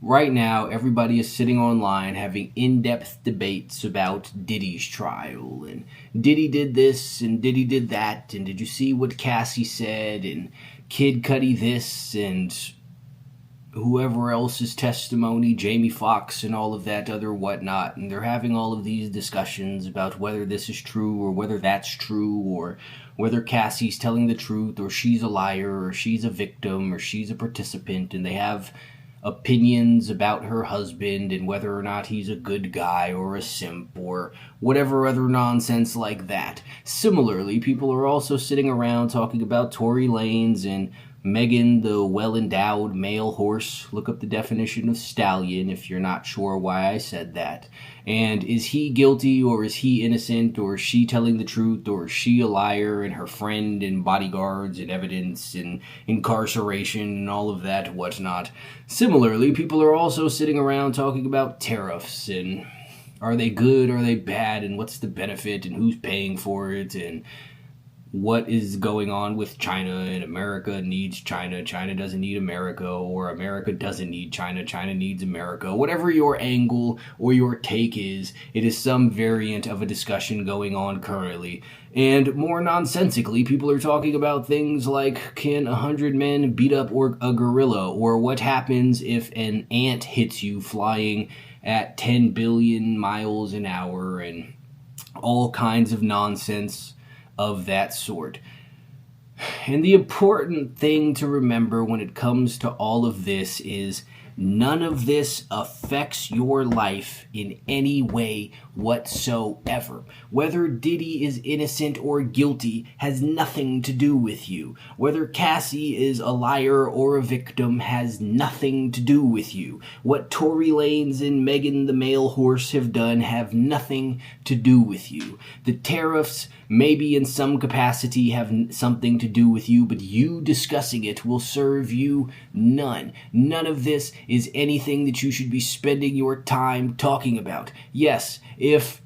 right now everybody is sitting online having in-depth debates about Diddy's trial, and Diddy did this and Diddy did that, and did you see what Cassie said, and Kid Cudi this, and whoever else's testimony, Jamie Foxx and all of that other whatnot, and they're having all of these discussions about whether this is true or whether that's true, or whether Cassie's telling the truth, or she's a liar, or she's a victim, or she's a participant, and they have opinions about her husband and whether or not he's a good guy or a simp or whatever other nonsense like that. Similarly, people are also sitting around talking about Tory Lanez and Megan, the well-endowed male horse. Look up the definition of stallion if you're not sure why I said that. And is he guilty, or is he innocent, or is she telling the truth, or is she a liar, and her friend and bodyguards and evidence and incarceration and all of that whatnot. Similarly, people are also sitting around talking about tariffs, and are they good, are they bad, and what's the benefit, and who's paying for it, and what is going on with China, and America needs China, China doesn't need America, or America doesn't need China, China needs America. Whatever your angle or your take is, it is some variant of a discussion going on currently. And more nonsensically, people are talking about things like, can 100 men beat up a gorilla, or what happens if an ant hits you flying at 10 billion miles an hour, and all kinds of nonsense of that sort. And the important thing to remember when it comes to all of this is none of this affects your life in any way whatsoever. Whether Diddy is innocent or guilty has nothing to do with you. Whether Cassie is a liar or a victim has nothing to do with you. What Tory Lanez and Megan the male horse have done have nothing to do with you. The tariffs maybe in some capacity have something to do with you, but you discussing it will serve you none. None of this is anything that you should be spending your time talking about. Yes, if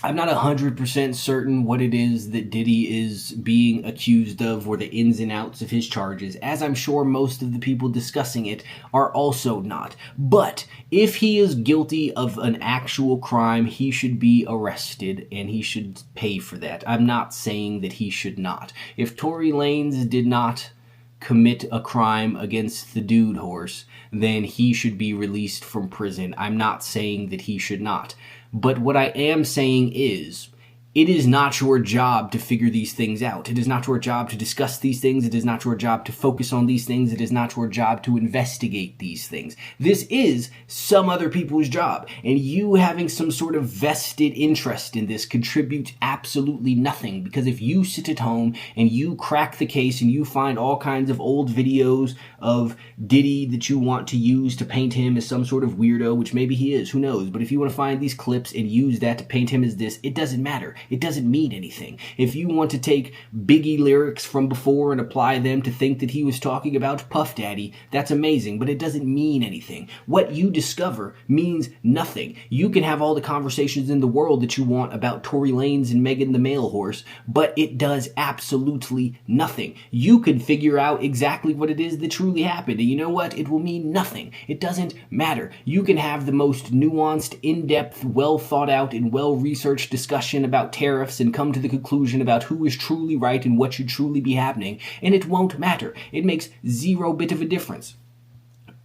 I'm not 100% certain what it is that Diddy is being accused of, or the ins and outs of his charges, as I'm sure most of the people discussing it are also not. But if he is guilty of an actual crime, he should be arrested, and he should pay for that. I'm not saying that he should not. If Tory Lanez did not commit a crime against the dude horse, then he should be released from prison. I'm not saying that he should not. But what I am saying is, it is not your job to figure these things out. It is not your job to discuss these things. It is not your job to focus on these things. It is not your job to investigate these things. This is some other people's job. And you having some sort of vested interest in this contributes absolutely nothing. Because if you sit at home and you crack the case and you find all kinds of old videos of Diddy that you want to use to paint him as some sort of weirdo, which maybe he is, who knows. But if you want to find these clips and use that to paint him as this, it doesn't matter. It doesn't mean anything. If you want to take Biggie lyrics from before and apply them to think that he was talking about Puff Daddy, that's amazing, but it doesn't mean anything. What you discover means nothing. You can have all the conversations in the world that you want about Tory Lanez and Megan the male horse, but it does absolutely nothing. You can figure out exactly what it is that truly happened, and you know what? It will mean nothing. It doesn't matter. You can have the most nuanced, in-depth, well-thought-out, and well-researched discussion about tariffs and come to the conclusion about who is truly right and what should truly be happening, and it won't matter. It makes zero bit of a difference.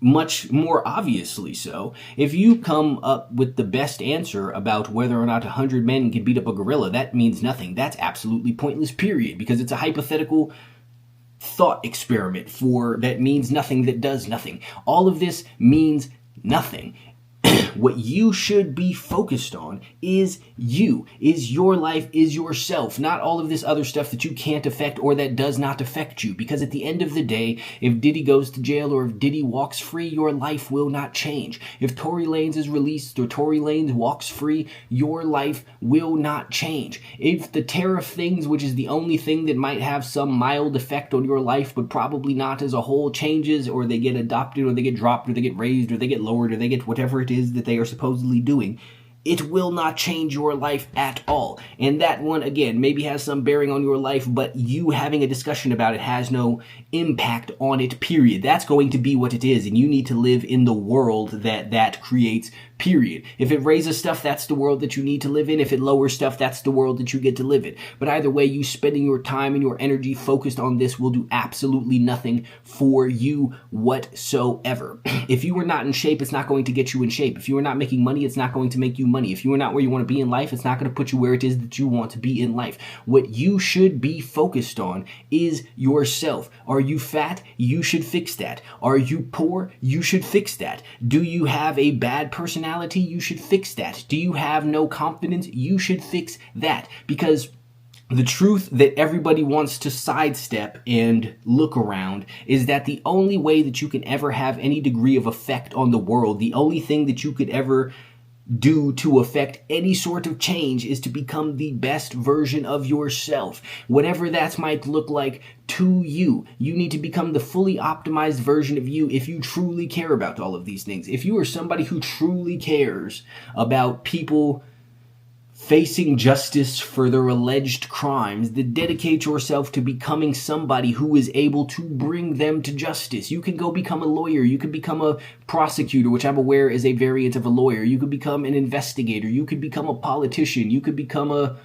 Much more obviously so, if you come up with the best answer about whether or not 100 men can beat up a gorilla, that means nothing. That's absolutely pointless, period, because it's a hypothetical thought experiment that means nothing, that does nothing. All of this means nothing. What you should be focused on is you, is your life, is yourself, not all of this other stuff that you can't affect or that does not affect you. Because at the end of the day, if Diddy goes to jail or if Diddy walks free, your life will not change. If Tory Lanez is released or Tory Lanez walks free, your life will not change. If the tariff things, which is the only thing that might have some mild effect on your life, but probably not as a whole, changes, or they get adopted, or they get dropped, or they get raised, or they get lowered, or they get whatever it is that they are supposedly doing, it will not change your life at all. And that one, again, maybe has some bearing on your life, but you having a discussion about it has no impact on it, period. That's going to be what it is, and you need to live in the world that creates, period. If it raises stuff, that's the world that you need to live in. If it lowers stuff, that's the world that you get to live in. But either way, you spending your time and your energy focused on this will do absolutely nothing for you whatsoever. If you are not in shape, it's not going to get you in shape. If you are not making money, it's not going to make you money. If you are not where you want to be in life, it's not going to put you where it is that you want to be in life. What you should be focused on is yourself. Are you fat? You should fix that. Are you poor? You should fix that. Do you have a bad personality? You should fix that. Do you have no confidence? You should fix that. Because the truth that everybody wants to sidestep and look around is that the only way that you can ever have any degree of effect on the world, the only thing that you could ever do to affect any sort of change is to become the best version of yourself. Whatever that might look like to you, you need to become the fully optimized version of you if you truly care about all of these things. If you are somebody who truly cares about people facing justice for their alleged crimes, then dedicate yourself to becoming somebody who is able to bring them to justice. You can go become a lawyer. You can become a prosecutor, which I'm aware is a variant of a lawyer. You could become an investigator. You could become a politician. You could become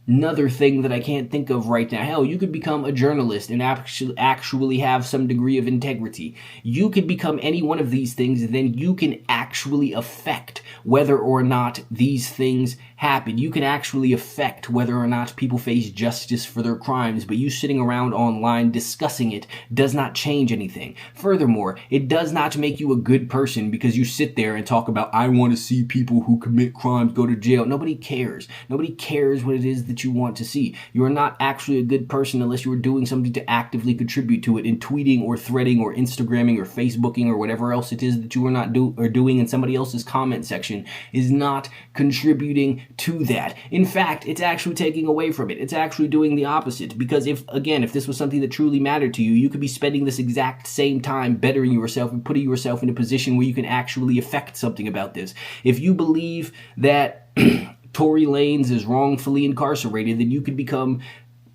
another thing that I can't think of right now. Hell, you could become a journalist and actually have some degree of integrity. You could become any one of these things, then you can actually affect whether or not these things happen. You can actually affect whether or not people face justice for their crimes, but you sitting around online discussing it does not change anything. Furthermore, it does not make you a good person because you sit there and talk about, I want to see people who commit crimes go to jail. Nobody cares. Nobody cares what it is that you want to see. You are not actually a good person unless you are doing something to actively contribute to it in tweeting or threading or Instagramming or Facebooking or whatever else it is that you are not doing in somebody else's comment section is not contributing to that. In fact, it's actually taking away from it. It's actually doing the opposite, because if this was something that truly mattered to you, you could be spending this exact same time bettering yourself and putting yourself in a position where you can actually affect something about this. If you believe that Tory Lanez is wrongfully incarcerated, then you could become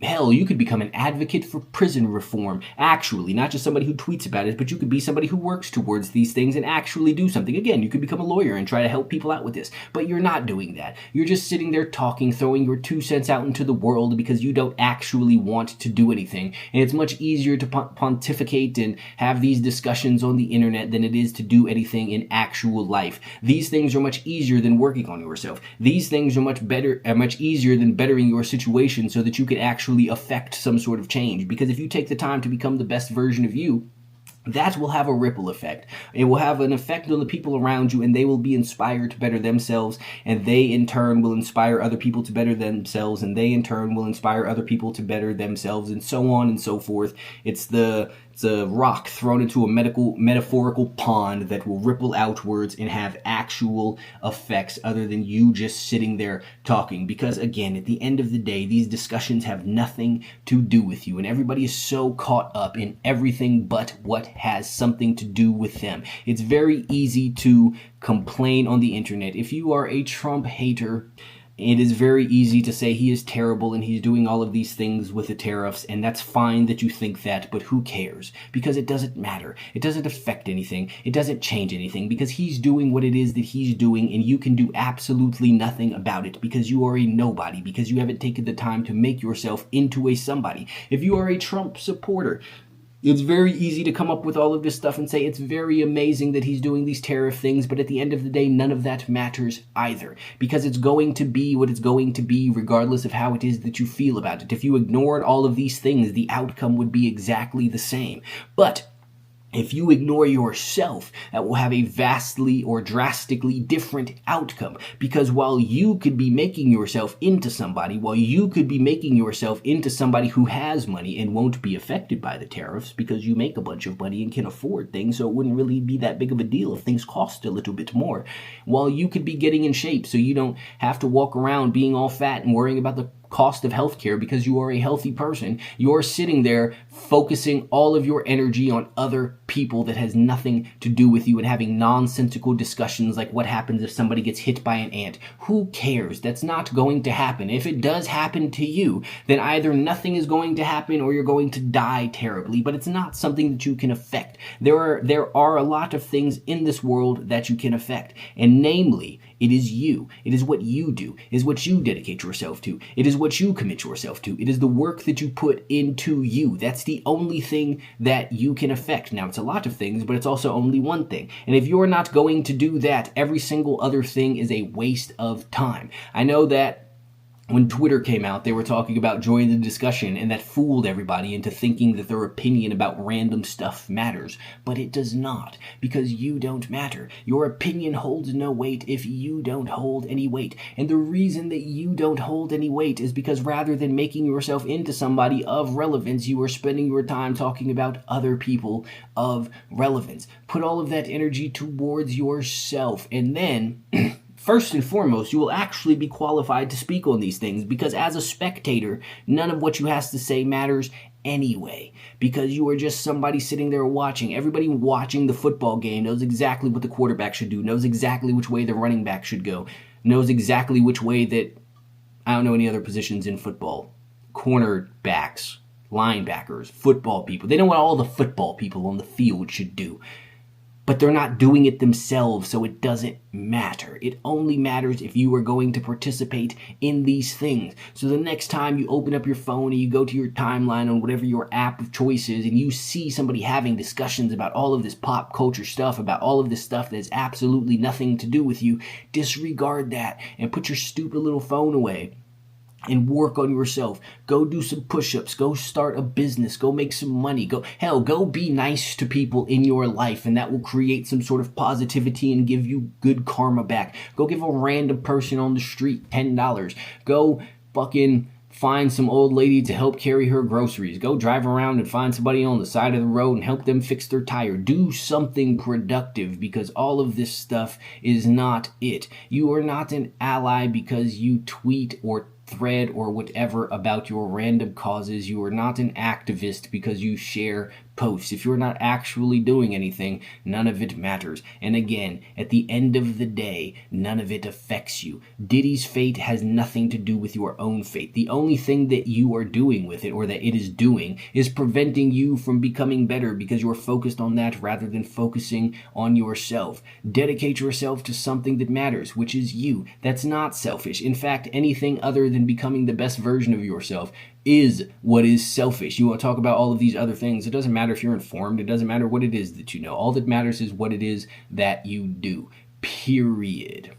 an advocate for prison reform. Actually, not just somebody who tweets about it, but you could be somebody who works towards these things and actually do something. Again, you could become a lawyer and try to help people out with this, but you're not doing that. You're just sitting there talking, throwing your 2 cents out into the world because you don't actually want to do anything. And it's much easier to pontificate and have these discussions on the internet than it is to do anything in actual life. These things are much easier than working on yourself. These things are much easier than bettering your situation so that you can actually affect some sort of change. Because if you take the time to become the best version of you, that will have a ripple effect. It will have an effect on the people around you, and they will be inspired to better themselves, and they in turn will inspire other people to better themselves, and they in turn will inspire other people to better themselves, and so on and so forth. It's a rock thrown into a metaphorical pond that will ripple outwards and have actual effects other than you just sitting there talking. Because again, at the end of the day, these discussions have nothing to do with you, and everybody is so caught up in everything but what has something to do with them. It's very easy to complain on the internet. If you are a Trump hater, it is very easy to say he is terrible and he's doing all of these things with the tariffs, and that's fine that you think that, but who cares? Because it doesn't matter. It doesn't affect anything. It doesn't change anything, because he's doing what it is that he's doing, and you can do absolutely nothing about it because you are a nobody, because you haven't taken the time to make yourself into a somebody. If you are a Trump supporter, it's very easy to come up with all of this stuff and say it's very amazing that he's doing these tariff things, but at the end of the day, none of that matters either, because it's going to be what it's going to be regardless of how it is that you feel about it. If you ignored all of these things, the outcome would be exactly the same. But if you ignore yourself, that will have a vastly or drastically different outcome. Because while you could be making yourself into somebody, who has money and won't be affected by the tariffs because you make a bunch of money and can afford things, so it wouldn't really be that big of a deal if things cost a little bit more. While you could be getting in shape so you don't have to walk around being all fat and worrying about the cost of healthcare because you are a healthy person. You're sitting there focusing all of your energy on other people that has nothing to do with you and having nonsensical discussions like what happens if somebody gets hit by an ant. Who cares? That's not going to happen. If it does happen to you, then either nothing is going to happen or you're going to die terribly, but it's not something that you can affect. There are a lot of things in this world that you can affect, and namely, it is you. It is what you do. It is what you dedicate yourself to. It is what you commit yourself to. It is the work that you put into you. That's the only thing that you can affect. Now, it's a lot of things, but it's also only one thing. And if you're not going to do that, every single other thing is a waste of time. I know that when Twitter came out, they were talking about joining the discussion, and that fooled everybody into thinking that their opinion about random stuff matters. But it does not, because you don't matter. Your opinion holds no weight if you don't hold any weight. And the reason that you don't hold any weight is because rather than making yourself into somebody of relevance, you are spending your time talking about other people of relevance. Put all of that energy towards yourself, and then first and foremost, you will actually be qualified to speak on these things, because as a spectator, none of what you have to say matters anyway, because you are just somebody sitting there watching. Everybody watching the football game knows exactly what the quarterback should do, knows exactly which way the running back should go, knows exactly which way that, I don't know any other positions in football, cornerbacks, linebackers, football people. They know what all the football people on the field should do. But they're not doing it themselves, so it doesn't matter. It only matters if you are going to participate in these things. So the next time you open up your phone and you go to your timeline on whatever your app of choice is, and you see somebody having discussions about all of this pop culture stuff, about all of this stuff that has absolutely nothing to do with you, disregard that and put your stupid little phone away and work on yourself. Go do some push-ups. Go start a business. Go make some money. Go be nice to people in your life, and that will create some sort of positivity and give you good karma back. Go give a random person on the street $10. Go fucking find some old lady to help carry her groceries. Go drive around and find somebody on the side of the road and help them fix their tire. Do something productive, because all of this stuff is not it. You are not an ally because you tweet or thread or whatever about your random causes. You are not an activist because you share posts. If you're not actually doing anything, none of it matters. And again, at the end of the day, none of it affects you. Diddy's fate has nothing to do with your own fate. The only thing that you are doing with it, or that it is doing, is preventing you from becoming better, because you're focused on that rather than focusing on yourself. Dedicate yourself to something that matters, which is you. That's not selfish. In fact, anything other than becoming the best version of yourself is what is selfish. You want to talk about all of these other things. It doesn't matter if you're informed. It doesn't matter what it is that you know. All that matters is what it is that you do. Period.